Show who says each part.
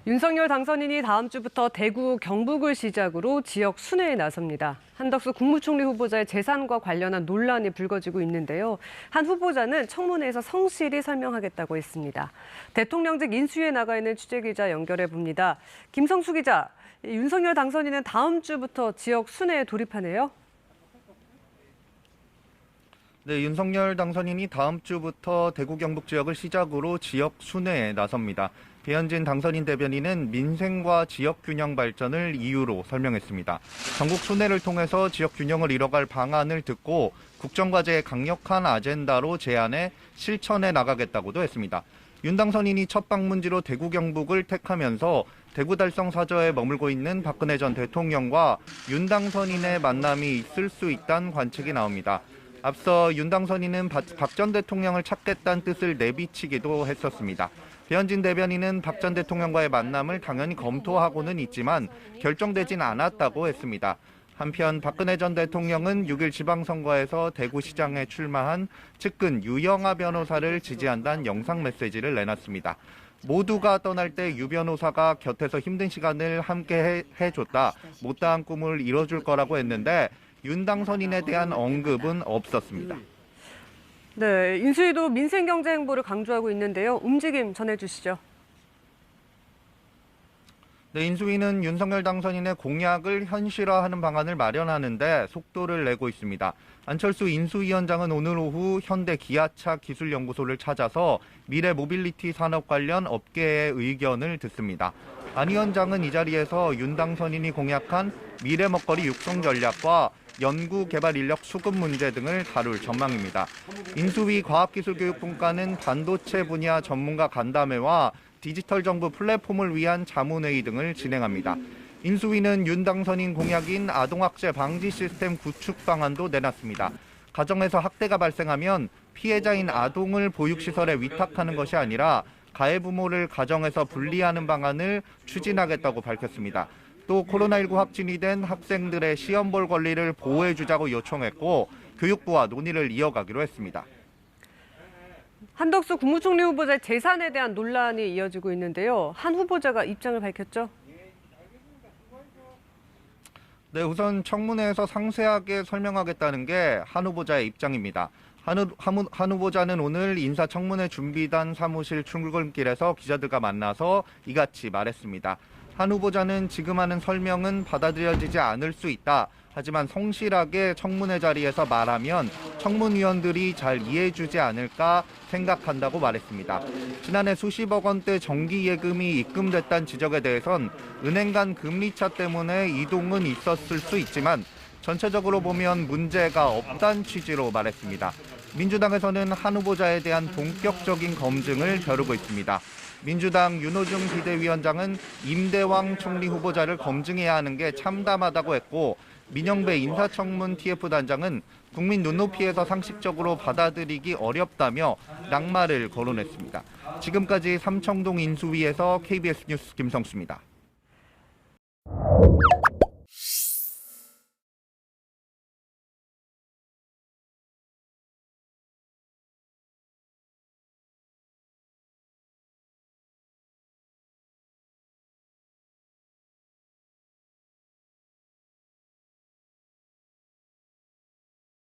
Speaker 1: 윤석열 당선인이 다음 주부터 대구, 경북을 시작으로 지역 순회에 나섭니다. 한덕수 국무총리 후보자의 재산과 관련한 논란이 불거지고 있는데요. 한 후보자는 청문회에서 성실히 설명하겠다고 했습니다. 대통령직 인수위에 나가 있는 취재기자 연결해 봅니다. 김성수 기자, 윤석열 당선인은 다음 주부터 지역 순회에 돌입하네요.
Speaker 2: 네, 윤석열 당선인이 다음 주부터 대구 경북 지역을 시작으로 지역 순회에 나섭니다. 배현진 당선인 대변인은 민생과 지역 균형 발전을 이유로 설명했습니다. 전국 순회를 통해서 지역 균형을 이뤄갈 방안을 듣고 국정과제의 강력한 아젠다로 제안해 실천해 나가겠다고도 했습니다. 윤 당선인이 첫 방문지로 대구 경북을 택하면서 대구 달성 사저에 머물고 있는 박근혜 전 대통령과 윤 당선인의 만남이 있을 수 있다는 관측이 나옵니다. 앞서 윤 당선인은 박 전 대통령을 찾겠다는 뜻을 내비치기도 했었습니다. 배현진 대변인은 박 전 대통령과의 만남을 당연히 검토하고는 있지만 결정되진 않았다고 했습니다. 한편 박근혜 전 대통령은 6일 지방선거에서 대구시장에 출마한 측근 유영아 변호사를 지지한다는 영상 메시지를 내놨습니다. 모두가 떠날 때 유 변호사가 곁에서 힘든 시간을 함께 해줬다. 못다한 꿈을 이뤄줄 거라고 했는데 윤 당선인에 대한 언급은 없었습니다.
Speaker 1: 네, 인수위도 민생 경제 행보를 강조하고 있는데요. 움직임 전해주시죠.
Speaker 2: 네, 인수위는 윤석열 당선인의 공약을 현실화하는 방안을 마련하는데 속도를 내고 있습니다. 안철수 인수위원장은 오늘 오후 현대 기아차 기술연구소를 찾아서 미래 모빌리티 산업 관련 업계의 의견을 듣습니다. 안 위원장은 이 자리에서 윤 당선인이 공약한 미래 먹거리 육성 전략과 연구 개발 인력 수급 문제 등을 다룰 전망입니다. 인수위 과학기술교육분과는 반도체 분야 전문가 간담회와 디지털 정부 플랫폼을 위한 자문회의 등을 진행합니다. 인수위는 윤 당선인 공약인 아동학대 방지 시스템 구축 방안도 내놨습니다. 가정에서 학대가 발생하면 피해자인 아동을 보육시설에 위탁하는 것이 아니라 가해 부모를 가정에서 분리하는 방안을 추진하겠다고 밝혔습니다. 또 코로나19 확진이 된 학생들의 시험 볼 권리를 보호해주자고 요청했고 교육부와 논의를 이어가기로 했습니다.
Speaker 1: 한덕수 국무총리 후보자의 재산에 대한 논란이 이어지고 있는데요. 한 후보자가 입장을 밝혔죠.
Speaker 2: 네, 우선 청문회에서 상세하게 설명하겠다는 게 한 후보자의 입장입니다. 한 후보자는 오늘 인사청문회 준비단 사무실 출근길에서 기자들과 만나서 이같이 말했습니다. 한 후보자는 지금 하는 설명은 받아들여지지 않을 수 있다. 하지만 성실하게 청문회 자리에서 말하면 청문위원들이 잘 이해해주지 않을까 생각한다고 말했습니다. 지난해 수십억 원대 정기예금이 입금됐다는 지적에 대해선 은행 간 금리차 때문에 이동은 있었을 수 있지만 전체적으로 보면 문제가 없다는 취지로 말했습니다. 민주당에서는 한 후보자에 대한 본격적인 검증을 벼르고 있습니다. 민주당 윤호중 비대위원장은 임대왕 총리 후보자를 검증해야 하는 게 참담하다고 했고 민영배 인사청문 TF단장은 국민 눈높이에서 상식적으로 받아들이기 어렵다며 낙마를 거론했습니다. 지금까지 삼청동 인수위에서 KBS 뉴스 김성수입니다.